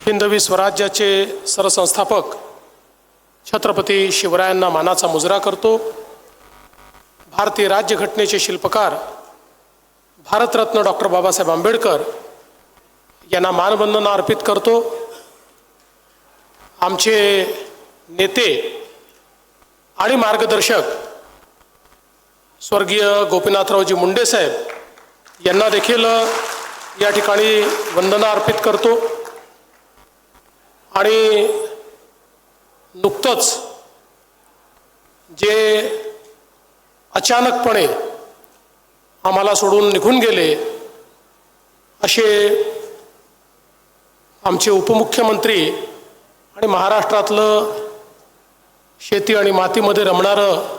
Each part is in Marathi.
हिंदवी स्वराज्याचे सरसंस्थापक छत्रपती शिवरायांना मानाचा मुजरा करतो। भारतीय राज्यघटनेचे शिल्पकार भारतरत्न डॉक्टर बाबासाहेब आंबेडकर यांना मानवंदना अर्पित करतो। आमचे नेते आणि मार्गदर्शक स्वर्गीय गोपीनाथरावजी मुंडे साहेब यांना देखील या ठिकाणी वंदना अर्पित करतो। आणि नुकतंच जे अचानकपणे आम्हाला सोडून निघून गेले असे आमचे उपमुख्यमंत्री आणि महाराष्ट्रातलं शेती आणि मातीमध्ये रमणारं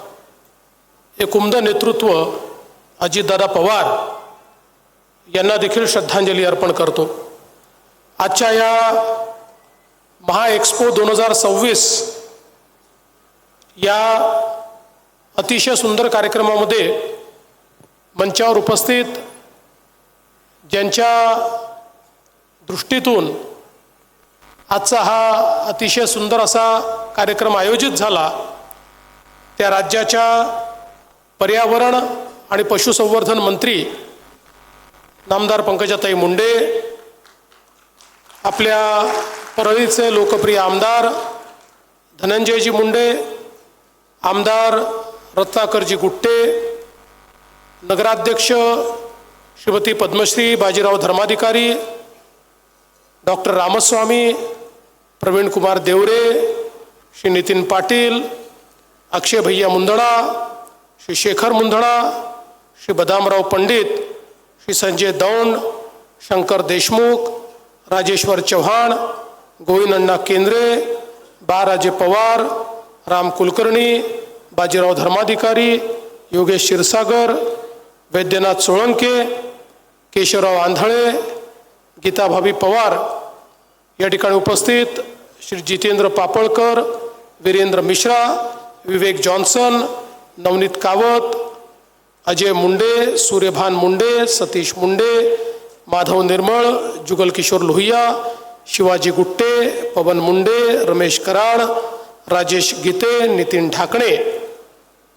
एक उमदं नेतृत्व अजितदादा पवार यांना देखील श्रद्धांजली अर्पण करतो। आजच्या या महा एक्सपो 2026 या अतिशय सुंदर कार्यक्रमामध्ये मंचावर उपस्थित ज्यांच्या दृष्टीतून आजचा हा अतिशय सुंदर असा कार्यक्रम आयोजित झाला त्या राज्याच्या पर्यावरण आणि पशुसंवर्धन मंत्री नामदार पंकजाताई मुंडे, आपल्या परळीचे लोकप्रिय आमदार धनंजयजी मुंडे, आमदार रत्नाकरजी गुट्टे, नगराध्यक्ष श्रीमती पद्मश्री बाजीराव धर्माधिकारी, डॉक्टर रामस्वामी, प्रवीण कुमार देवरे, श्री नितीन पाटील, अक्षय भैया मुंदडा, श्री शेखर मुंदडा, श्री बदामराव पंडित, श्री संजय दौंड, शंकर देशमुख, राजेश्वर चव्हाण, गोविंदअण्णा केंद्रे, बाराजे पवार, राम कुलकर्णी, बाजीराव धर्माधिकारी, योगेश क्षीरसागर, वैद्यनाथ सोळंके, केशवराव आंधळे, गीताभाभी पवार, या ठिकाणी उपस्थित श्री जितेंद्र पापळकर, वीरेंद्र मिश्रा, विवेक जॉन्सन, नवनीत कावत, अजय मुंडे, सूर्यभान मुंडे, सतीश मुंडे, माधव निर्मळ, जुगल किशोर लोहिया, शिवाजी गुट्टे, पवन मुंडे, रमेश कराड, राजेश गीते, नितीन ढाकणे,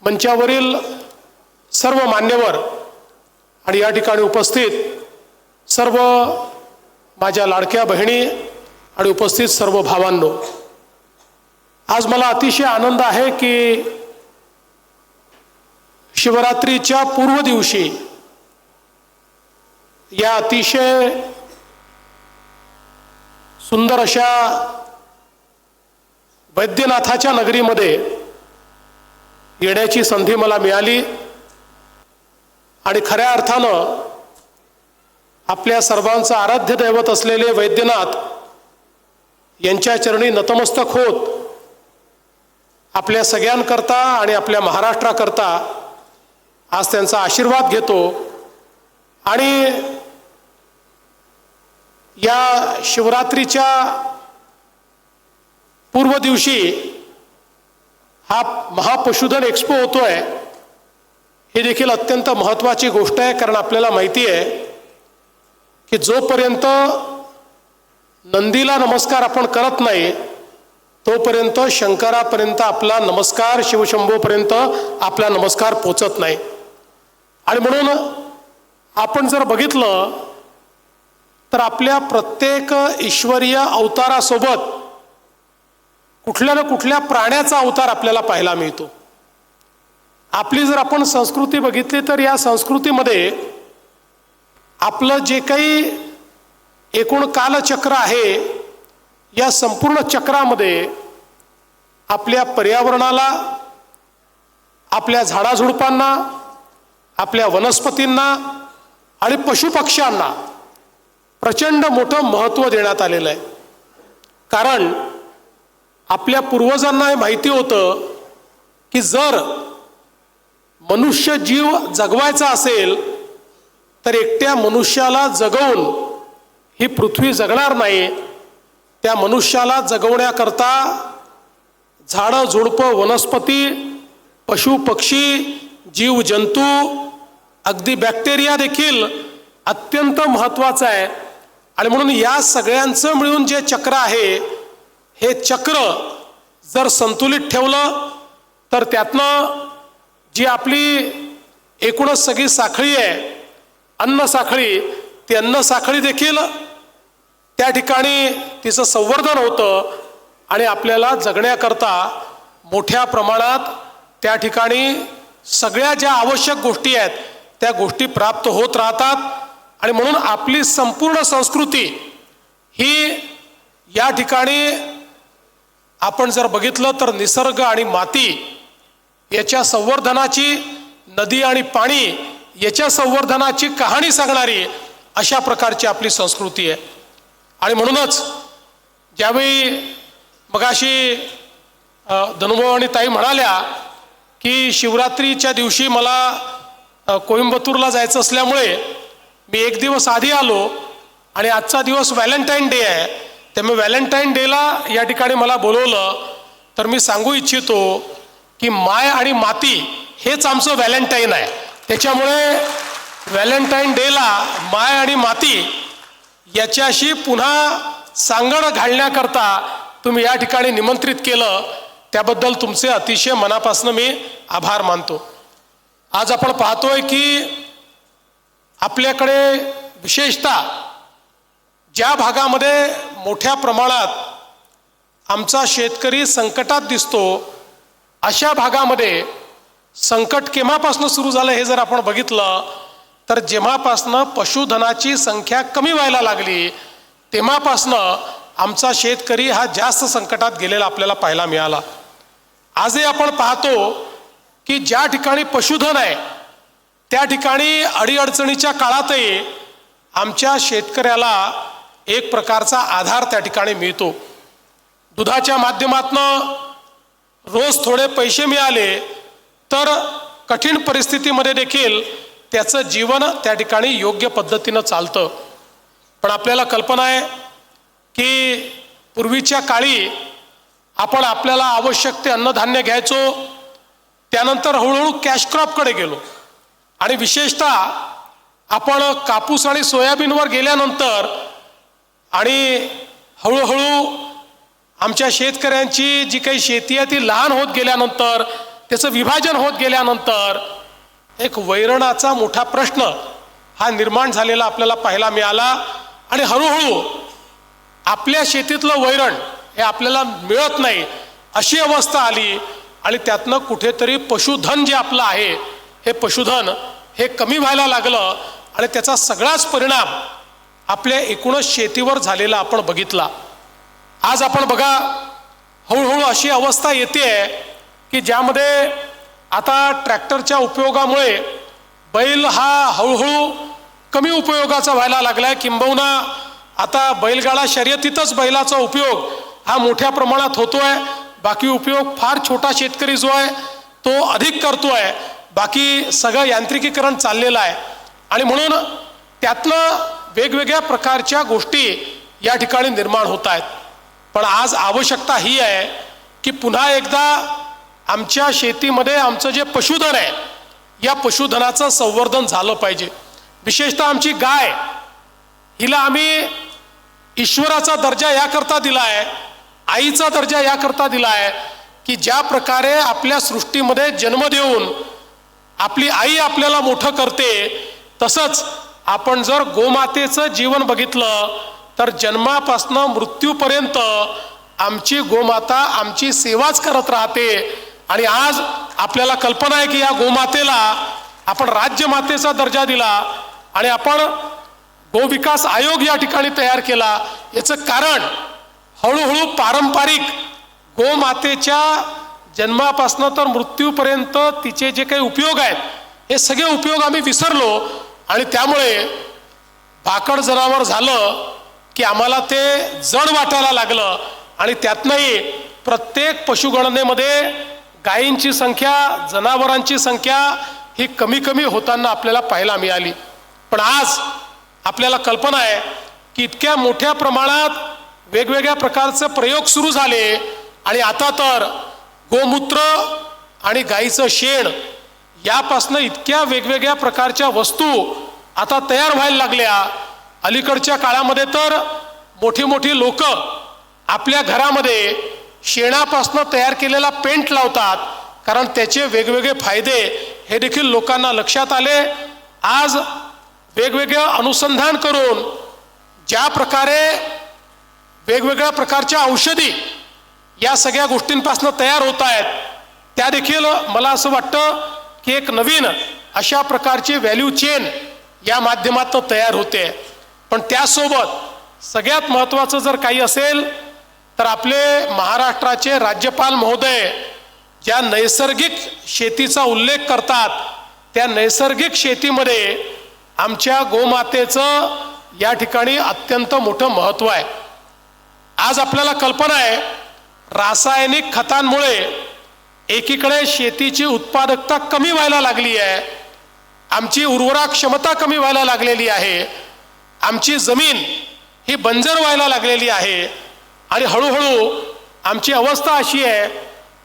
मंचावरील सर्व मान्यवर आणि या ठिकाणी उपस्थित सर्व माझ्या लाडक्या बहिणी आणि उपस्थित सर्व भावांनो, आज मला अतिशय आनंद आहे की शिवरात्रीच्या पूर्व दिवशी या अतिशय सुंदर अशा वैद्यनाथाच्या नगरीमध्ये येण्याची संधी मला मिळाली आणि खऱ्या अर्थानं आपल्या सर्वांचं आराध्य दैवत असलेले वैद्यनाथ यांच्या चरणी नतमस्तक होत आपल्या सगळ्यांकरता आणि आपल्या महाराष्ट्राकरता आज त्यांचा आशीर्वाद घेतो। आणि या शिवरात्रीच्या पूर्व दिवशी हा महापशुधन एक्सपो होतोय, ही देखील अत्यंत महत्त्वाची गोष्ट आहे। कारण आपल्याला माहिती आहे की जोपर्यंत नंदीला नमस्कार आपण करत नाही तोपर्यंत शंकरापर्यंत आपला नमस्कार, शिवशंभोपर्यंत आपला नमस्कार पोचत नाही। आणि म्हणून आपण जर बघितलं तर आपल्या प्रत्येक ईश्वरीय अवतारासोबत कुठल्या ना कुठल्या प्राण्याचा अवतार आपल्याला पाहायला मिळतो। आपली जर आपण संस्कृती बघितली तर या संस्कृतीमध्ये आपलं जे काही एकूण कालचक्र आहे या संपूर्ण चक्रामध्ये आपल्या पर्यावरणाला, आपल्या झाडाझुडपांना, आपल्या वनस्पतींना आणि पशुपक्ष्यांना प्रचंड मोठं महत्त्व देण्यात आलेलं आहे। कारण आपल्या पूर्वजांना हे माहिती होतं की जर मनुष्य जीव जगवायचा असेल तर एकट्या मनुष्याला जगवून ही पृथ्वी जगणार नाही। त्या मनुष्याला जगवण्याकरता झाडं झुडपं, वनस्पती, पशु पक्षी, जीव जंतू, अगदी बॅक्टेरिया देखील अत्यंत महत्त्वाचा आहे। आणि म्हणून या सगळ्यांचं मिळून जे चक्र आहे, हे चक्र जर संतुलित ठेवलं तर त्यातनं जी आपली एकूणच सगळी साखळी आहे, अन्न साखळी, ती अन्न साखळी देखील त्या ठिकाणी तिचं संवर्धन होतं आणि आपल्याला जगण्याकरता मोठ्या प्रमाणात त्या ठिकाणी सगळ्या ज्या आवश्यक गोष्टी आहेत त्या गोष्टी प्राप्त होत राहतात. आणि म्हणून आपली संपूर्ण संस्कृती ही या ठिकाणी आपण जर बघितलं तर निसर्ग आणि माती याच्या संवर्धनाची, नदी आणि पाणी याच्या संवर्धनाची कहाणी सांगणारी अशा प्रकारची आपली संस्कृती आहे. आणि म्हणूनच ज्यावेळी मगाशी धनुभाऊ आणि ताई म्हणाल्या की शिवरात्रीच्या दिवशी मला कोइंबतूरला जायचं असल्यामुळे मी एक दिवस आधी आलो आणि आजचा दिवस व्हॅलेंटाईन डे आहे, त्यामुळे व्हॅलेंटाईन डेला या ठिकाणी मला बोलवलं. तर मी सांगू इच्छितो की माय आणि माती हेच आमचं व्हॅलेंटाईन आहे. त्याच्यामुळे व्हॅलेंटाईन डेला माय आणि माती याच्याशी पुन्हा सांगड घालण्याकरता तुम्ही या ठिकाणी निमंत्रित केलं, त्याबद्दल तुमचे अतिशय मनापासून मी आभार मानतो. आज आपण पाहतोय की आपल्याकडे विशेषतः ज्या भागामध्ये मोठ्या प्रमाणात आमचा शेतकरी संकटात दिसतो, अशा भागामध्ये संकट केव्हापासून सुरू झालं हे जर आपण बघितलं तर जेव्हापासनं पशुधनाची संख्या कमी व्हायला लागली तेव्हापासनं आमचा शेतकरी हा जास्त संकटात गेलेला आपल्याला पाहायला मिळाला. आजही आपण पाहतो की ज्या ठिकाणी पशुधन आहे त्या ठिकाणी अडीअडचणीच्या काळातही आमच्या शेतकऱ्याला एक प्रकारचा आधार त्या ठिकाणी मिळतो. दुधाच्या माध्यमातनं रोज थोडे पैसे मिळाले तर कठीण परिस्थितीमध्ये देखील त्याचं जीवन त्या ठिकाणी योग्य पद्धतीनं चालतं. पण आपल्याला कल्पना आहे की पूर्वीच्या काळी आपण आपल्याला आवश्यक ते अन्नधान्य घ्यायचो, त्यानंतर हळूहळू कॅश क्रॉपकडे गेलो आणि विशेषतः आपण कापूस आणि सोयाबीनवर गेल्यानंतर आणि हळूहळू आमच्या शेतकऱ्यांची जी काही शेती आहे ती लहान होत गेल्यानंतर, त्याचं विभाजन होत गेल्यानंतर एक वैरणाचा मोठा प्रश्न हा निर्माण झालेला आपल्याला पाहायला मिळाला. आणि हळूहळू आपल्या शेतीतलं वैरण हे आपल्याला मिळत नाही अशी अवस्था आली आणि त्यातनं कुठेतरी पशुधन जे आपलं आहे हे पशुधन हे कमी व्हायला लागलं आणि त्याचा सगळाच परिणाम आपल्या एकूणच शेतीवर झालेला आपण बघितला. आज आपण बघा हळूहळू अशी अवस्था येते की ज्यामध्ये आता ट्रॅक्टरच्या उपयोगामुळे बैल हा हळूहळू कमी उपयोगाचा व्हायला लागला आहे. किंबहुना आता बैलगाडा शर्यतीतच बैलाचा उपयोग हा मोठ्या प्रमाणात होतोय. बाकी उपयोग फार छोटा शेतकरी जो आहे तो अधिक करतोय. बाकी सगळं यांत्रिकीकरण चाललेलं आहे आणि म्हणून त्यातनं वेगवेगळ्या प्रकारच्या गोष्टी या ठिकाणी निर्माण होत आहेत. पण आज आवश्यकता ही आहे की पुन्हा एकदा आमच्या शेतीमध्ये आमचं जे पशुधन आहे या पशुधनाचं संवर्धन झालं पाहिजे. विशेषतः आमची गाय, हिला आम्ही ईश्वराचा दर्जा याकरता दिला आहे, आईचा दर्जा याकरता दिला आहे की ज्या प्रकारे आपल्या सृष्टीमध्ये जन्म देऊन आपली आई आपल्याला मोठं करते, तसंच आपण जर गोमातेचं जीवन बघितलं तर जन्मापासनं मृत्यूपर्यंत आमची गोमाता आमची सेवाच करत राहते. आणि आज आपल्याला कल्पना आहे की या गोमातेला आपण राज्यमातेचा दर्जा दिला आणि आपण गोविकास आयोग या ठिकाणी तयार केला. याचं कारण हळूहळू पारंपरिक गोमातेच्या जन्मापासनं तर मृत्यूपर्यंत तिचे जे काही उपयोग आहेत हे सगळे उपयोग आम्ही विसरलो आणि त्यामुळे भाकड जनावर झालं की आम्हाला ते जड वाटायला लागलं आणि त्यातनंही प्रत्येक पशुगणनेमध्ये गायींची संख्या, जनावरांची संख्या ही कमी कमी होताना आपल्याला पाहायला मिळाली. पण आज आपल्याला कल्पना आहे की इतक्या मोठ्या प्रमाणात वेगवेगळ्या प्रकारचे प्रयोग सुरू झाले आणि आता तर गोमूत्र आणि गाईचं शेण यापासनं इतक्या वेगवेगळ्या प्रकारच्या वस्तू आता तयार व्हायला लागल्या अलीकडच्या काळामध्ये तर मोठी मोठी लोक आपल्या घरामध्ये शेणापासून तयार केलेला पेंट लावतात, कारण त्याचे वेगवेगळे फायदे हे देखील लोकांना लक्षात आले. आज वेगवेगळे अनुसंधान करून ज्या प्रकारे वेगवेगळ्या प्रकारच्या औषधी या सगळ्या गोष्टींपासून तयार होत आहेत, त्या देखील मला असं वाटतं की एक नवीन अशा प्रकारची व्हॅल्यू चेन या माध्यमातून तयार होते. पण त्यासोबत सगळ्यात महत्त्वाचं जर काही असेल तर आपले महाराष्ट्राचे राज्यपाल महोदय ज्या नैसर्गिक शेतीचा उल्लेख करतात, त्या नैसर्गिक शेतीमध्ये आमच्या गोमातेचं या ठिकाणी अत्यंत मोठं महत्त्व आहे. आज आपल्याला कल्पना आहे, रासायनिक खतांमुळे एकीकडे शेतीची उत्पादकता कमी व्हायला लागली आहे, आमची उर्वरा क्षमता कमी व्हायला लागलेली आहे, आमची जमीन ही बंजर व्हायला लागलेली आहे आणि हळूहळू आमची अवस्था अशी आहे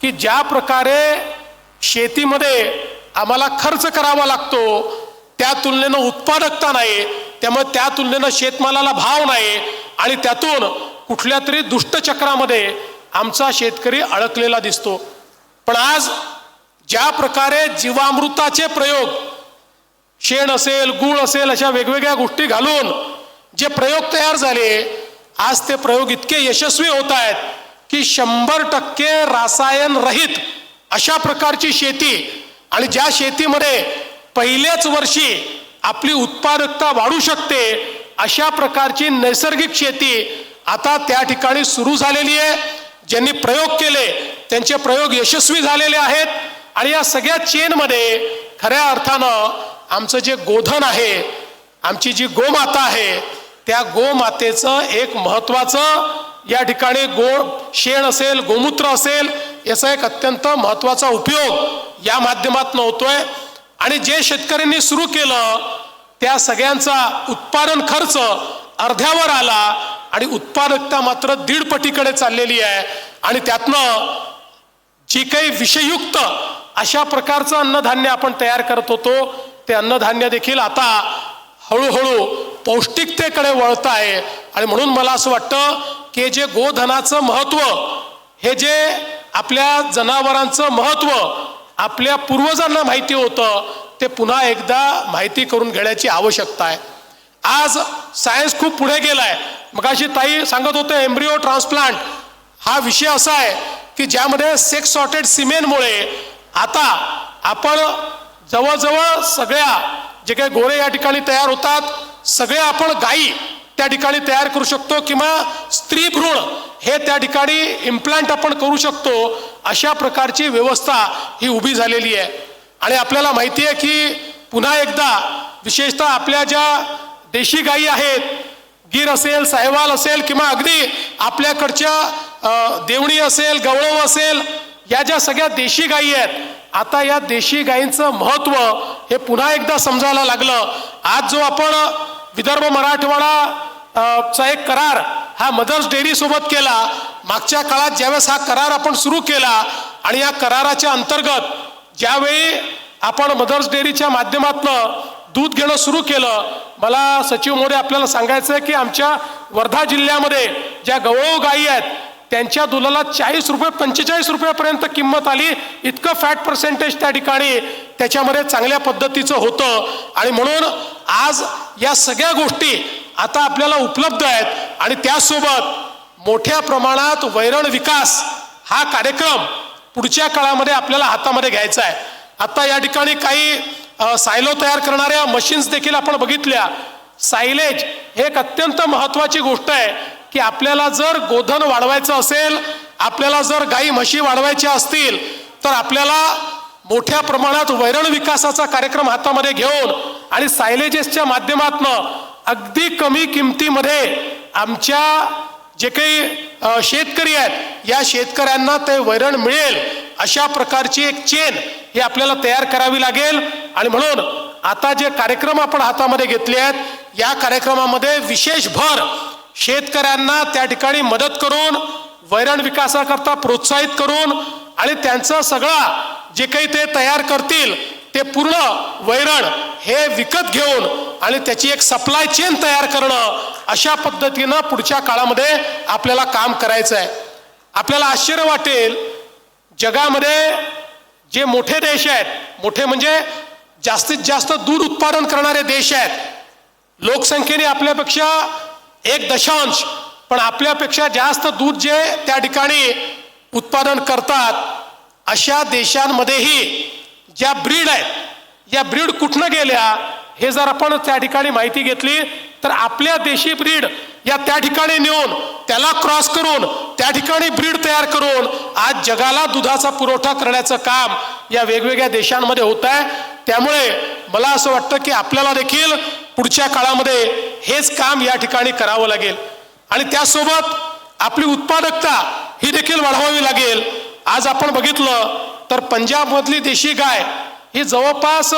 की ज्या प्रकारे शेतीमध्ये आम्हाला खर्च करावा लागतो त्या तुलनेनं उत्पादकता नाही, त्यामुळे त्या तुलनेनं शेतमालाला भाव नाही आणि त्यातून कुठल्या तरी दुष्टचक्रामध्ये आमचा शेतकरी अडकलेला दिसतो. पण आज ज्या प्रकारे जीवामृताचे प्रयोग, शेण असेल, गूळ असेल, अशा वेगवेगळ्या गोष्टी घालून जे प्रयोग तयार झाले, आज ते प्रयोग इतके यशस्वी होत आहेत की 100% रासायन रहित अशा प्रकारची शेती आणि ज्या शेतीमध्ये पहिल्याच वर्षी आपली उत्पादकता वाढू शकते अशा प्रकारची नैसर्गिक शेती आता त्या ठिकाणी सुरू झालेली आहे. ज्यांनी प्रयोग केले त्यांचे प्रयोग यशस्वी झालेले आहेत आणि या सगळ्या चेनमध्ये खऱ्या अर्थानं आमचं जे गोधन आहे, आमची जी गोमाता आहे, त्या गोमातेचं एक महत्त्वाचं या ठिकाणी शेण असेल, गोमूत्र असेल, याचा एक अत्यंत महत्त्वाचा उपयोग या माध्यमातून होतोय. आणि जे शेतकऱ्यांनी सुरू केलं त्या सगळ्यांचा उत्पादन खर्च अर्ध्यावर आला आणि उत्पादकता मात्र 1.5 पटीकडे चाललेली आहे. आणि त्यातनं जी काही विषयुक्त अशा प्रकारचं अन्नधान्य आपण तयार करत होतो ते अन्नधान्य देखील आता हळूहळू पौष्टिकतेकडे वळत आहे. आणि म्हणून मला असं वाटतं की जे गोधनाचं महत्त्व, हे जे आपल्या जनावरांचं महत्त्व आपल्या पूर्वजांना माहिती होतं ते पुन्हा एकदा माहिती करून घेण्याची आवश्यकता आहे. आज सायन्स खूप पुढे गेलाय. मगाशी ताई सांगत होते एम्ब्रिओ ट्रान्सप्लांट हा विषय असा आहे की ज्यामध्ये सेक्स सॉर्टेड सिमेनमुळे आता आपण जवळजवळ सगळ्या जे काही गोरे या ठिकाणी तयार होतात सगळे आपण गायी त्या ठिकाणी तयार करू शकतो किंवा स्त्री भ्रूण हे त्या ठिकाणी इम्प्लांट आपण करू शकतो. अशा प्रकारची व्यवस्था ही उभी झालेली आहे. आणि आपल्याला माहिती आहे की पुन्हा एकदा विशेषतः आपल्या ज्या देशी गायी आहेत, गीर असेल, साहिवाल असेल किंवा अगदी आपल्याकडच्या देवणी असेल, गवळव असेल, या ज्या सगळ्या देशी गायी आहेत, आता या देशी गायींचं महत्त्व हे पुन्हा एकदा समजायला लागलं. आज जो आपण विदर्भ मराठवाडा चा एक करार हा मदर्स डेअरी सोबत केला, मागच्या काळात ज्यावेळेस हा करार आपण सुरू केला आणि या कराराच्या अंतर्गत ज्यावेळी आपण मदर्स डेअरीच्या माध्यमातून दूध घेणं सुरू केलं, मला सचिव महोदय आपल्याला सांगायचं आहे की आमच्या वर्धा जिल्ह्यामध्ये ज्या गवळव गायी आहेत त्यांच्या दुधाला 40 रुपये 45 रुपयापर्यंत किंमत आली. इतकं फॅट पर्सेंटेज त्या ठिकाणी त्याच्यामध्ये चांगल्या पद्धतीचं होतं. आणि म्हणून आज या सगळ्या गोष्टी आता आपल्याला उपलब्ध आहेत. आणि त्यासोबत मोठ्या प्रमाणात वैरण विकास हा कार्यक्रम पुढच्या काळामध्ये आपल्याला हातामध्ये घ्यायचा आहे. आता या ठिकाणी काही सायलो तयार करणाऱ्या मशीन्स देखील आपण बघितल्या. सायलेज हे एक अत्यंत महत्त्वाची गोष्ट आहे की आपल्याला जर गोधन वाढवायचं असेल, आपल्याला जर गाई म्हशी वाढवायच्या असतील तर आपल्याला मोठ्या प्रमाणात वैरण विकासाचा कार्यक्रम हातामध्ये घेऊन आणि सायलेजेसच्या माध्यमातून अगदी कमी किमतीमध्ये आमच्या जे काही शेतकरी आहेत या शेतकऱ्यांना ते वैरण मिळेल अशा प्रकारची एक चेन ही आपल्याला तयार करावी लागेल. आणि म्हणून आता जे कार्यक्रम आपण हातामध्ये घेतले आहेत या कार्यक्रमामध्ये विशेष भर शेतकऱ्यांना त्या ठिकाणी मदत करून वैरण विकासाकरता प्रोत्साहित करून आणि त्यांचं सगळं जे काही ते तयार करतील ते पूर्ण वैरण हे विकत घेऊन आणि त्याची एक सप्लाय चेन तयार करणं, अशा पद्धतीनं पुढच्या काळामध्ये आपल्याला काम करायचं आहे. आपल्याला आश्चर्य वाटेल, जगामध्ये जे मोठे देश आहेत, मोठे म्हणजे जास्तीत जास्त दूध उत्पादन करणारे देश आहेत, लोकसंख्येने आपल्यापेक्षा 1 पण आपल्यापेक्षा जास्त दूध जे त्या ठिकाणी उत्पादन करतात, अशा देशांमध्येही ज्या ब्रीड आहेत, या ब्रीड कुठनं गेल्या हे जर आपण त्या ठिकाणी माहिती घेतली तर आपल्या देशी ब्रीड या त्या ठिकाणी नेऊन त्याला क्रॉस करून त्या ठिकाणी ब्रीड तयार करून आज जगाला दुधाचा पुरवठा करण्याचं काम या वेगवेगळ्या देशांमध्ये होत आहे. त्यामुळे मला असं वाटतं की आपल्याला देखील पुढच्या काळामध्ये हेच काम या ठिकाणी करावं लागेल आणि त्यासोबत आपली उत्पादकता ही देखील वाढवावी लागेल. आज आपण बघितलं तर पंजाबमधली देशी गाय ही जवळपास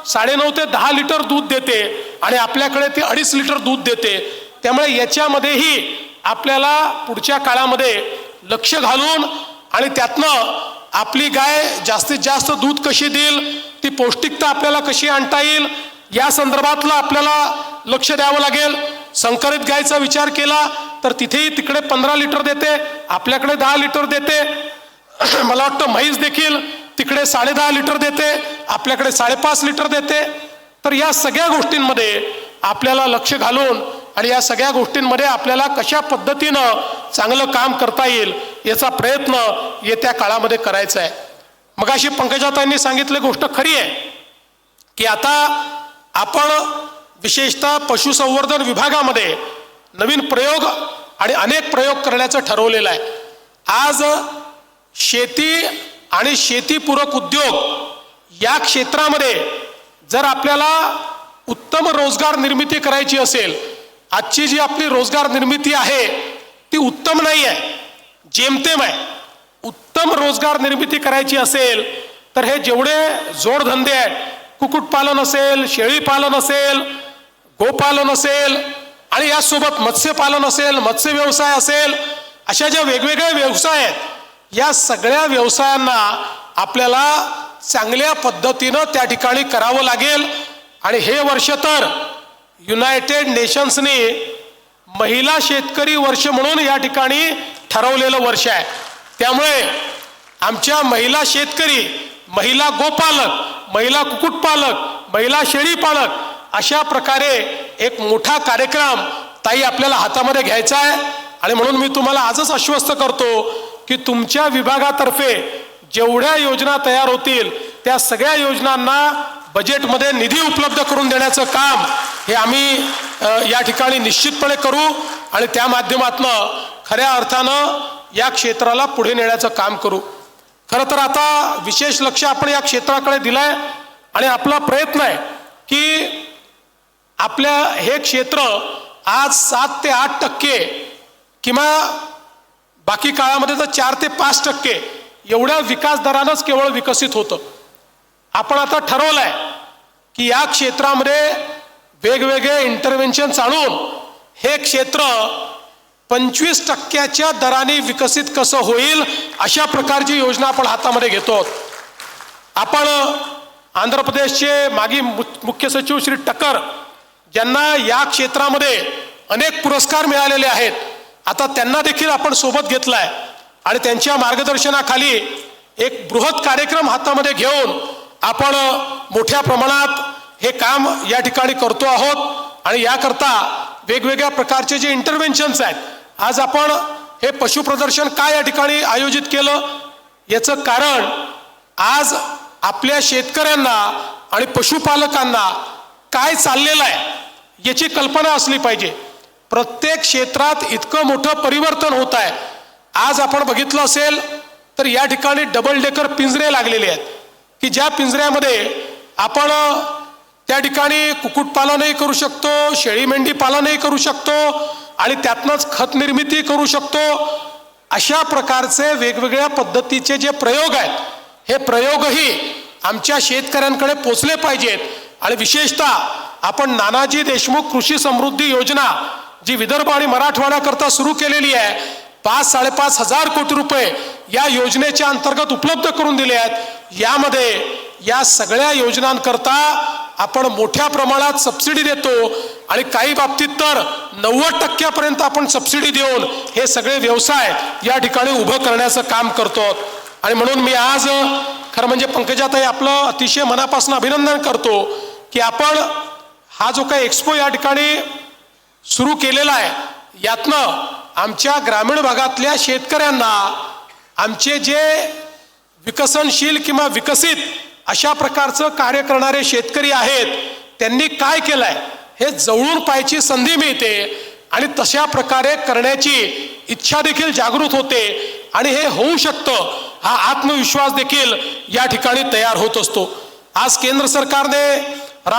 9.5 ते 10 लिटर दूध देते आणि आपल्याकडे ती 2.5 लिटर दूध देते. त्यामुळे याच्यामध्येही आपल्याला पुढच्या काळामध्ये लक्ष घालून आणि त्यातनं आपली गाय जास्तीत जास्त दूध कशी देईल, ती पौष्टिकता आपल्याला कशी आणता येईल, या संदर्भातलं आपल्याला लक्ष द्यावं लागेल. संकरित गायचा विचार केला तर तिथेही तिकडे 15 लिटर देते, आपल्याकडे 10 लिटर देते. मला वाटतं म्हैस देखील तिकडे 10.5 लिटर देते, आपल्याकडे 5.5 लिटर देते. तर या सगळ्या गोष्टींमध्ये आपल्याला लक्ष घालून आणि या सगळ्या गोष्टींमध्ये आपल्याला कशा पद्धतीनं चांगलं काम करता येईल याचा प्रयत्न येत्या काळामध्ये करायचा आहे. मगाशी पंकजाताईंनी सांगितली गोष्ट खरी आहे की आता आपण विशेषतः पशुसंवर्धन विभागामध्ये नवीन प्रयोग आणि अनेक प्रयोग करण्याचं ठरवलेलं आहे. आज शेती आणि शेतीपूरक उद्योग या क्षेत्रामध्ये जर आपल्याला उत्तम रोजगार निर्मिती करायची असेल, आजची जी आपली रोजगार निर्मिती आहे ती उत्तम नाही आहे, जेमतेम आहे. उत्तम रोजगार निर्मिती करायची असेल तर हे जेवढे जोडधंदे आहेत, कुक्कुटपालन असेल, शेळीपालन असेल, गोपालन असेल आणि यासोबत मत्स्यपालन असेल, मत्स्य व्यवसाय असेल, अशा ज्या वेगवेगळे व्यवसाय आहेत, या सगळ्या व्यवसायांना आपल्याला चांगल्या पद्धतीनं त्या ठिकाणी करावं लागेल. आणि हे वर्ष तर युनायटेड नेशन्सने महिला शेतकरी वर्ष म्हणून या ठिकाणी ठरवलेलं वर्ष आहे. त्यामुळे आमच्या महिला शेतकरी, महिला गोपालक, महिला कुक्कुटपालक, महिला शेळीपालक अशा प्रकारे एक मोठा कार्यक्रम ताई आपल्याला हातामध्ये घ्यायचा आहे. आणि म्हणून मी तुम्हाला आजच आश्वस्त करतो की तुमच्या विभागातर्फे जेवढ्या योजना तयार होतील त्या सगळ्या योजनांना बजेटमध्ये निधी उपलब्ध करून देण्याचं काम हे आम्ही या ठिकाणी निश्चितपणे करू आणि त्या माध्यमातून खऱ्या अर्थानं या क्षेत्राला पुढे नेण्याचं काम करू. खरं तर आता विशेष लक्ष आपण या क्षेत्राकडे दिलंय आणि आपला प्रयत्न आहे की आपल्या हे क्षेत्र आज 7 ते 8% किंवा बाकी काळामध्ये तर 4 ते 5% एवढ्या विकास दरानंच केवळ विकसित होतं. आपण आता ठरवलंय की या क्षेत्रामध्ये वेगवेगळे इंटरव्हेन्शन आणून हे क्षेत्र 25% दराने विकसित कसं होईल अशा प्रकारची योजना आपण हातामध्ये घेतो. आपण आंध्र प्रदेशचे माजी मुख्य सचिव श्री टकर ज्यांना या क्षेत्रामध्ये अनेक पुरस्कार मिळालेले आहेत, आता त्यांना देखील आपण सोबत घेतलाय आणि त्यांच्या मार्गदर्शनाखाली एक बृहत कार्यक्रम हातामध्ये घेऊन आपण मोठ्या प्रमाणात हे काम या ठिकाणी करतो आहोत. आणि याकरता वेगवेगळ्या प्रकारचे जे इंटरव्हेन्शन्स आहेत, आज आपण हे पशु प्रदर्शन का या ठिकाणी आयोजित केलं याचं कारण आज आपल्या शेतकऱ्यांना आणि पशुपालकांना काय चाललेलं आहे याची कल्पना असली पाहिजे. प्रत्येक क्षेत्रात इतकं मोठं परिवर्तन होत आहे. आज आपण बघितलं असेल तर या ठिकाणी डबल डेकर पिंजरे लागलेले आहेत की ज्या पिंजऱ्यामध्ये आपण त्या ठिकाणी कुक्कुटपालनही करू शकतो, शेळी मेंढी पालनही करू शकतो आणि त्यातनंच खत निर्मिती करू शकतो. अशा प्रकारचे वेगवेगळ्या पद्धतीचे जे प्रयोग आहेत, हे प्रयोगही आमच्या शेतकऱ्यांकडे पोचले पाहिजेत. आणि विशेषतः आपण नानाजी देशमुख कृषी समृद्धी योजना जी विदर्भ आणि मराठवाड्याकरता सुरू केलेली आहे, 5-5.5 हजार कोटी रुपये या योजनेच्या अंतर्गत उपलब्ध करून दिले आहेत. यामध्ये या सगळ्या योजनांकरता आपण मोठ्या प्रमाणात सबसिडी देतो आणि काही बाबतीत तर 90% आपण सबसिडी देऊन हे सगळे व्यवसाय या ठिकाणी उभं करण्याचं काम करतो. आणि म्हणून मी आज खरं म्हणजे पंकजाताई आपलं अतिशय मनापासून अभिनंदन करतो की आपण हा जो काही एक्सपो या ठिकाणी सुरू केलेला आहे, यातनं आमच्या ग्रामीण भागातल्या शेतकऱ्यांना आमचे जे विकसनशील किंवा विकसित अशा प्रकारचं कार्य करणारे शेतकरी आहेत त्यांनी काय केलंय हे जवळून पाहायची संधी मिळते आणि तशा प्रकारे करण्याची इच्छा देखील जागृत होते आणि हे होऊ शकतं हा आत्मविश्वास देखील या ठिकाणी तयार होत असतो. आज केंद्र सरकारने